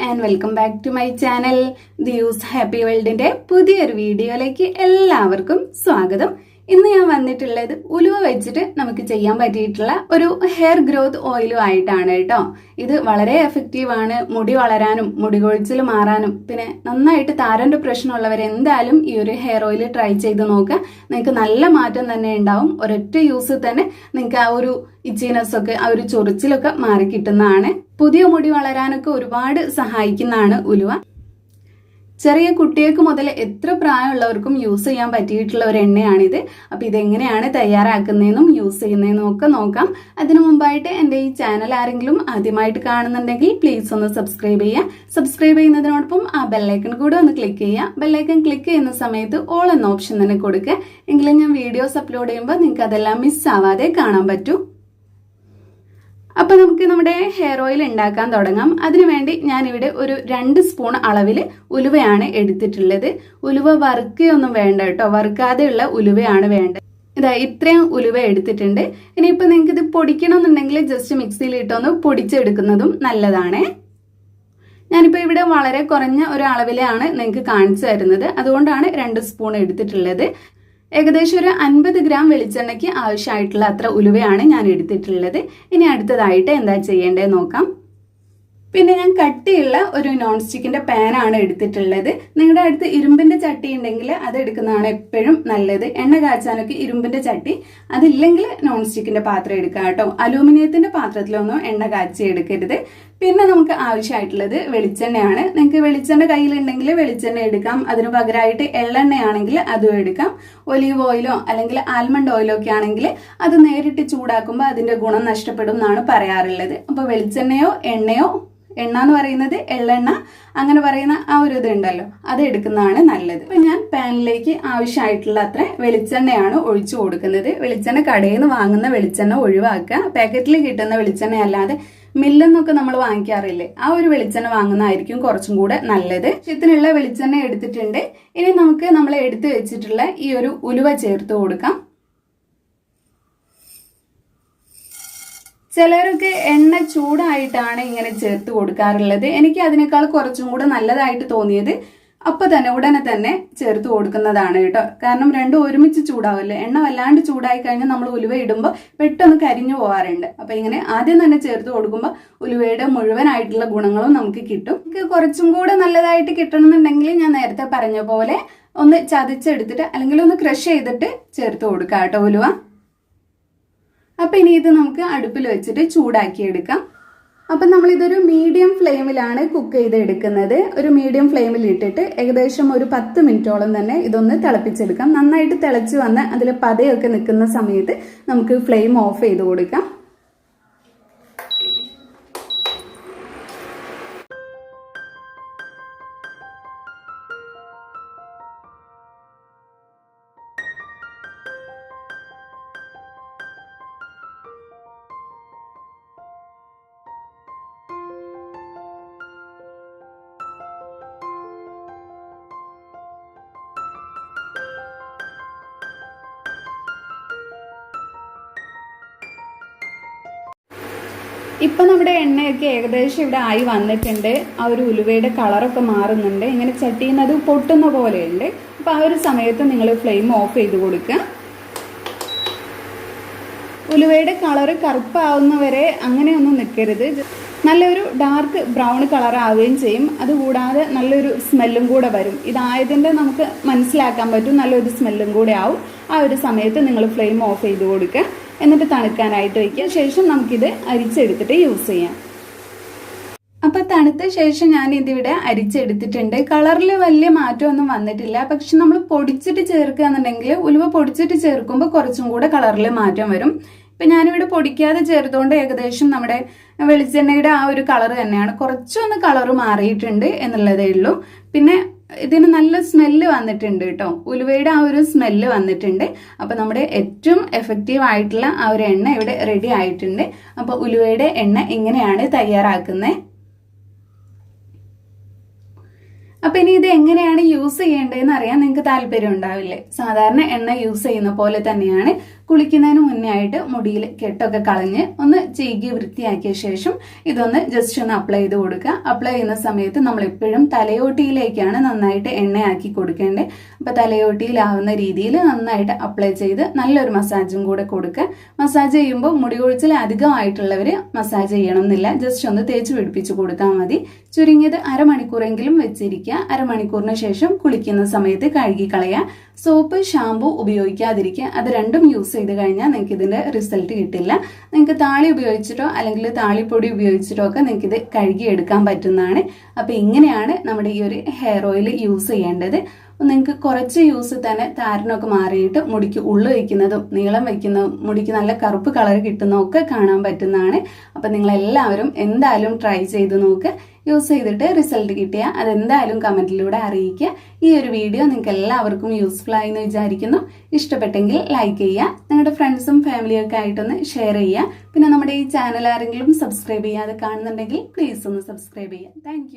and welcome back to my channel Diyoos Happy Worldന്റെ പുതിയൊരു വീഡിയോയിലേക്ക് എല്ലാവർക്കും സ്വാഗതം. ഇന്ന് ഞാൻ വന്നിട്ടുള്ളത് ഉലുവ വെച്ചിട്ട് നമുക്ക് ചെയ്യാൻ പറ്റിയിട്ടുള്ള ഒരു ഹെയർ ഗ്രോത്ത് ഓയിലും ആയിട്ടാണ് കേട്ടോ. ഇത് വളരെ എഫക്റ്റീവ് ആണ്. മുടി വളരാനും മുടി കൊഴിച്ചിൽ മാറാനും പിന്നെ നന്നായിട്ട് താരന്റെ പ്രശ്നമുള്ളവർ എന്തായാലും ഈ ഒരു ഹെയർ ഓയിൽ ട്രൈ ചെയ്ത് നോക്കുക. നിങ്ങൾക്ക് നല്ല മാറ്റം തന്നെ ഉണ്ടാവും. ഒരൊറ്റ യൂസ് തന്നെ നിങ്ങൾക്ക് ആ ഒരു ഇച്ചിനെസ് ഒക്കെ ആ ഒരു ചൊറിച്ചിലൊക്കെ മാറി കിട്ടുന്നതാണ്. പുതിയ മുടി വളരാനൊക്കെ ഒരുപാട് സഹായിക്കുന്നതാണ് ഉലുവ. ചെറിയ കുട്ടികൾക്ക് മുതൽ എത്ര പ്രായമുള്ളവർക്കും യൂസ് ചെയ്യാൻ പറ്റിയിട്ടുള്ള ഒരു എണ്ണയാണിത്. അപ്പൊ ഇതെങ്ങനെയാണ് തയ്യാറാക്കുന്നതെന്നും യൂസ് ചെയ്യുന്നതെന്നും ഒക്കെ നോക്കാം. അതിനു മുമ്പായിട്ട് എൻ്റെ ഈ ചാനൽ ആരെങ്കിലും ആദ്യമായിട്ട് കാണുന്നുണ്ടെങ്കിൽ പ്ലീസ് ഒന്ന് സബ്സ്ക്രൈബ് ചെയ്യുക. സബ്സ്ക്രൈബ് ചെയ്യുന്നതിനോടൊപ്പം ആ ബെല്ലൈക്കൺ കൂടെ ഒന്ന് ക്ലിക്ക് ചെയ്യുക. ബെല്ലൈക്കൺ ക്ലിക്ക് ചെയ്യുന്ന സമയത്ത് ഓൾ എന്ന ഓപ്ഷൻ തന്നെ കൊടുക്കുക. എങ്കിലും ഞാൻ വീഡിയോസ് അപ്ലോഡ് ചെയ്യുമ്പോൾ നിങ്ങൾക്ക് അതെല്ലാം മിസ്സാവാതെ കാണാൻ പറ്റൂ. അപ്പൊ നമുക്ക് നമ്മുടെ ഹെയർ ഓയിൽ ഉണ്ടാക്കാൻ തുടങ്ങാം. അതിനുവേണ്ടി ഞാനിവിടെ ഒരു 2 സ്പൂൺ അളവിൽ ഉലുവയാണ് എടുത്തിട്ടുള്ളത്. ഉലുവ വറുക്കുകയൊന്നും വേണ്ട കേട്ടോ, വറുക്കാതെയുള്ള ഉലുവയാണ് വേണ്ടത്. ഇതാ ഇത്രയും ഉലുവ എടുത്തിട്ടുണ്ട്. ഇനിയിപ്പോ നിങ്ങൾക്ക് ഇത് പൊടിക്കണമെന്നുണ്ടെങ്കിൽ ജസ്റ്റ് മിക്സിയിൽ ഇട്ടൊന്ന് പൊടിച്ചെടുക്കുന്നതും നല്ലതാണ്. ഞാനിപ്പോ ഇവിടെ വളരെ കുറഞ്ഞ ഒരു അളവിലാണ് നിങ്ങൾക്ക് കാണിച്ചു തരുന്നത്, അതുകൊണ്ടാണ് 2 സ്പൂൺ എടുത്തിട്ടുള്ളത്. ഏകദേശം ഒരു 50 ഗ്രാം വെളിച്ചെണ്ണയ്ക്ക് ആവശ്യമായിട്ടുള്ള അത്ര ഉലുവയാണ് ഞാൻ എടുത്തിട്ടുള്ളത്. ഇനി അടുത്തതായിട്ട് എന്താ ചെയ്യേണ്ടത് നോക്കാം. പിന്നെ ഞാൻ കട്ടിയുള്ള ഒരു നോൺ സ്റ്റിക്കിന്റെ പാനാണ് എടുത്തിട്ടുള്ളത്. നിങ്ങളുടെ അടുത്ത് ഇരുമ്പിന്റെ ചട്ടി ഉണ്ടെങ്കിൽ അത് എടുക്കുന്നതാണ് എപ്പോഴും നല്ലത്. എണ്ണ കാച്ചാനൊക്കെ ഇരുമ്പിന്റെ ചട്ടി, അതില്ലെങ്കിൽ നോൺ സ്റ്റിക്കിന്റെ പാത്രം എടുക്കുക കേട്ടോ. അലൂമിനിയത്തിന്റെ പാത്രത്തിലൊന്നും എണ്ണ കാച്ചി എടുക്കരുത്. പിന്നെ നമുക്ക് ആവശ്യമായിട്ടുള്ളത് വെളിച്ചെണ്ണയാണ്. നിങ്ങൾക്ക് വെളിച്ചെണ്ണ കയ്യിലുണ്ടെങ്കിൽ വെളിച്ചെണ്ണ എടുക്കാം. അതിന് പകരമായിട്ട് എള്ളെണ്ണയാണെങ്കിൽ അതും എടുക്കാം. ഒലീവ് ഓയിലോ അല്ലെങ്കിൽ ആൽമണ്ട് ഓയിലോ ഒക്കെ ആണെങ്കിൽ അത് നേരിട്ട് ചൂടാക്കുമ്പോൾ അതിന്റെ ഗുണം നഷ്ടപ്പെടും എന്നാണ് പറയാറുള്ളത്. അപ്പോൾ വെളിച്ചെണ്ണയോ എണ്ണയോ, എണ്ണ എന്ന് പറയുന്നത് എള്ളെണ്ണ അങ്ങനെ പറയുന്ന ആ ഒരു ഇതുണ്ടല്ലോ, അത് എടുക്കുന്നതാണ് നല്ലത്. അപ്പൊ ഞാൻ പാനിലേക്ക് ആവശ്യമായിട്ടുള്ള അത്ര വെളിച്ചെണ്ണയാണ് ഒഴിച്ചു കൊടുക്കുന്നത്. വെളിച്ചെണ്ണ കടയിൽ നിന്ന് വാങ്ങുന്ന വെളിച്ചെണ്ണ ഒഴിവാക്കുക. പാക്കറ്റിൽ കിട്ടുന്ന വെളിച്ചെണ്ണ അല്ലാതെ മില്ലെന്നൊക്കെ നമ്മൾ വാങ്ങിക്കാറില്ലേ, ആ ഒരു വെളിച്ചെണ്ണ വാങ്ങുന്നതായിരിക്കും കുറച്ചും കൂടെ നല്ലത്. ഇതിനുള്ള വെളിച്ചെണ്ണ എടുത്തിട്ടുണ്ട്. ഇനി നമുക്ക് നമ്മൾ എടുത്തു വെച്ചിട്ടുള്ള ഈ ഒരു ഉലുവ ചേർത്ത് കൊടുക്കാം. ചിലരൊക്കെ എണ്ണ ചൂടായിട്ടാണ് ഇങ്ങനെ ചേർത്ത് കൊടുക്കാറുള്ളത്. എനിക്ക് അതിനേക്കാൾ കുറച്ചും കൂടെ നല്ലതായിട്ട് തോന്നിയത് അപ്പൊ തന്നെ ഉടനെ തന്നെ ചേർത്ത് കൊടുക്കുന്നതാണ് കേട്ടോ. കാരണം രണ്ടും ഒരുമിച്ച് ചൂടാവില്ലേ. എണ്ണ വല്ലാണ്ട് ചൂടായി കഴിഞ്ഞാൽ നമ്മൾ ഉലുവ ഇടുമ്പോൾ പെട്ടെന്ന് കരിഞ്ഞു പോകാറുണ്ട്. അപ്പൊ ഇങ്ങനെ ആദ്യം തന്നെ ചേർത്ത് കൊടുക്കുമ്പോൾ ഉലുവയുടെ മുഴുവനായിട്ടുള്ള ഗുണങ്ങളും നമുക്ക് കിട്ടും. നമുക്ക് കുറച്ചും കൂടെ നല്ലതായിട്ട് കിട്ടണമെന്നുണ്ടെങ്കിൽ ഞാൻ നേരത്തെ പറഞ്ഞ പോലെ ഒന്ന് ചതച്ചെടുത്തിട്ട് അല്ലെങ്കിൽ ഒന്ന് ക്രഷ് ചെയ്തിട്ട് ചേർത്ത് കൊടുക്കാം കേട്ടോ ഉലുവ. അപ്പൊ ഇനി ഇത് നമുക്ക് അടുപ്പിൽ വെച്ചിട്ട് ചൂടാക്കി എടുക്കാം. അപ്പൊ നമ്മളിതൊരു മീഡിയം ഫ്ലെയിമിലാണ് കുക്ക് ചെയ്ത് എടുക്കുന്നത്. ഒരു മീഡിയം ഫ്ലെയിമിൽ ഇട്ടിട്ട് ഏകദേശം ഒരു 10 മിനിറ്റോളം തന്നെ ഇതൊന്ന് തിളപ്പിച്ചെടുക്കാം. നന്നായിട്ട് തിളച്ച് വന്ന് അതിൽ പതയൊക്കെ നിൽക്കുന്ന സമയത്ത് നമുക്ക് ഫ്ലെയിം ഓഫ് ചെയ്ത് കൊടുക്കാം. ഇപ്പൊ നമ്മുടെ എണ്ണയൊക്കെ ഏകദേശം ഇവിടെ ആയി വന്നിട്ടുണ്ട്. ആ ഒരു ഉലുവയുടെ കളറൊക്കെ മാറുന്നുണ്ട്. ഇങ്ങനെ ചട്ടിയിൽ നിന്ന് അത് പൊട്ടുന്ന പോലെയുണ്ട്. അപ്പൊ ആ ഒരു സമയത്ത് നിങ്ങൾ ഫ്ലെയിം ഓഫ് ചെയ്ത് കൊടുക്കുക. ഉലുവയുടെ കളറ് കറുപ്പാവുന്നവരെ അങ്ങനെയൊന്നും നിൽക്കരുത്. നല്ലൊരു ഡാർക്ക് ബ്രൗൺ കളർ ആവുകയും ചെയ്യും. അതുകൂടാതെ നല്ലൊരു സ്മെല്ലും കൂടെ വരും. ഇതായതിൻ്റെ നമുക്ക് മനസ്സിലാക്കാൻ പറ്റും നല്ലൊരു സ്മെല്ലും കൂടെ ആവും. ആ ഒരു സമയത്ത് നിങ്ങൾ ഫ്ലെയിം ഓഫ് ചെയ്ത് കൊടുക്കുക. എന്നിട്ട് തണുക്കാനായിട്ട് വയ്ക്കുക. ശേഷം നമുക്കിത് അരിച്ചെടുത്തിട്ട് യൂസ് ചെയ്യാം. അപ്പൊ തണുത്ത ശേഷം ഞാൻ ഇതിവിടെ അരിച്ചെടുത്തിട്ടുണ്ട്. കളറിൽ വലിയ മാറ്റമൊന്നും വന്നിട്ടില്ല. പക്ഷെ നമ്മൾ പൊടിച്ചിട്ട് ചേർക്കുക എന്നുണ്ടെങ്കിൽ ഉലുവ പൊടിച്ചിട്ട് ചേർക്കുമ്പോൾ കുറച്ചും കൂടെ കളറിൽ മാറ്റം വരും. ഇപ്പൊ ഞാനിവിടെ പൊടിക്കാതെ ചേർത്തുകൊണ്ട് ഏകദേശം നമ്മുടെ വെളിച്ചെണ്ണയുടെ ആ ഒരു കളർ തന്നെയാണ്. കുറച്ചൊന്ന് കളറ് മാറിയിട്ടുണ്ട് എന്നുള്ളതേ ഉള്ളൂ. പിന്നെ ഇതിന് നല്ല സ്മെല്ല് വന്നിട്ടുണ്ട് കേട്ടോ. ഉലുവയുടെ ആ ഒരു സ്മെല്ല് വന്നിട്ടുണ്ട്. അപ്പൊ നമ്മുടെ ഏറ്റവും എഫക്റ്റീവ് ആയിട്ടുള്ള ആ ഒരു എണ്ണ ഇവിടെ റെഡി ആയിട്ടുണ്ട്. അപ്പൊ ഉലുവയുടെ എണ്ണ ഇങ്ങനെയാണ് തയ്യാറാക്കുന്നത്. അപ്പൊ ഇനി ഇത് എങ്ങനെയാണ് യൂസ് ചെയ്യേണ്ടതെന്ന് അറിയാൻ നിങ്ങൾക്ക് താല്പര്യം ഉണ്ടാവില്ലേ? സാധാരണ എണ്ണ യൂസ് ചെയ്യുന്ന പോലെ തന്നെയാണ് കുളിക്കുന്നതിന് മുന്നേ ആയിട്ട് മുടിയിൽ കെട്ടൊക്കെ കളഞ്ഞ് ഒന്ന് ചീകി വൃത്തിയാക്കിയ ശേഷം ഇതൊന്ന് ജസ്റ്റ് ഒന്ന് അപ്ലൈ ചെയ്ത് കൊടുക്കുക. അപ്ലൈ ചെയ്യുന്ന സമയത്ത് നമ്മൾ എപ്പോഴും തലയോട്ടിയിലേക്കാണ് നന്നായിട്ട് എണ്ണയാക്കി കൊടുക്കേണ്ടത്. അപ്പോൾ തലയോട്ടിയിലാവുന്ന രീതിയിൽ നന്നായിട്ട് അപ്ലൈ ചെയ്ത് നല്ലൊരു മസാജും കൂടെ കൊടുക്കുക. മസാജ് ചെയ്യുമ്പോൾ മുടി കൊഴിച്ചിൽ അധികമായിട്ടുള്ളവർ മസാജ് ചെയ്യണമെന്നില്ല, ജസ്റ്റ് ഒന്ന് തേച്ച് പിടിപ്പിച്ച് കൊടുത്താൽ മതി. ചുരുങ്ങിയത് അരമണിക്കൂറെങ്കിലും വെച്ചിരിക്കുക. അരമണിക്കൂറിന് ശേഷം കുളിക്കുന്ന സമയത്ത് കഴുകി കളയുക. സോപ്പ് ഷാമ്പു ഉപയോഗിക്കാതിരിക്കുക. അത് രണ്ടും യൂസ് ചെയ്ത് കഴിഞ്ഞാൽ നിങ്ങൾക്ക് ഇതിന്റെ റിസൾട്ട് കിട്ടില്ല. നിങ്ങൾക്ക് താളി ഉപയോഗിച്ചിട്ടോ അല്ലെങ്കിൽ താളിപ്പൊടി ഉപയോഗിച്ചിട്ടോ ഒക്കെ നിങ്ങൾക്ക് ഇത് കഴുകിയെടുക്കാൻ പറ്റുന്നതാണ്. അപ്പൊ ഇങ്ങനെയാണ് നമ്മുടെ ഈ ഒരു ഹെയർ ഓയിൽ യൂസ് ചെയ്യേണ്ടത്. നിങ്ങൾക്ക് കുറച്ച് യൂസ് തന്നെ താരനൊക്കെ മാറിയിട്ട് മുടിക്ക് ഉള്ളു വയ്ക്കുന്നതും നീളം വയ്ക്കുന്നതും മുടിക്ക് നല്ല കറുപ്പ് കളർ കിട്ടുന്നതും ഒക്കെ കാണാൻ പറ്റുന്നതാണ്. അപ്പൊ നിങ്ങൾ എല്ലാവരും എന്തായാലും ട്രൈ ചെയ്ത് നോക്ക്. യൂസ് ചെയ്തിട്ട് റിസൾട്ട് കിട്ടിയാൽ അതെന്തായാലും കമന്റിലൂടെ അറിയിക്കുക. ഈ ഒരു വീഡിയോ നിങ്ങൾക്ക് എല്ലാവർക്കും യൂസ്ഫുൾ ആയി എന്ന് വിചാരിക്കുന്നു. ഇഷ്ടപ്പെട്ടെങ്കിൽ ലൈക്ക് ചെയ്യുക, നിങ്ങളുടെ ഫ്രണ്ട്സും ഫാമിലിയും ഒക്കെ ആയിട്ടൊന്ന് ഷെയർ ചെയ്യുക. പിന്നെ നമ്മുടെ ഈ ചാനൽ ആരെങ്കിലും സബ്സ്ക്രൈബ് ചെയ്യാതെ കാണുന്നുണ്ടെങ്കിൽ പ്ലീസ് ഒന്ന് സബ്സ്ക്രൈബ് ചെയ്യുക. താങ്ക്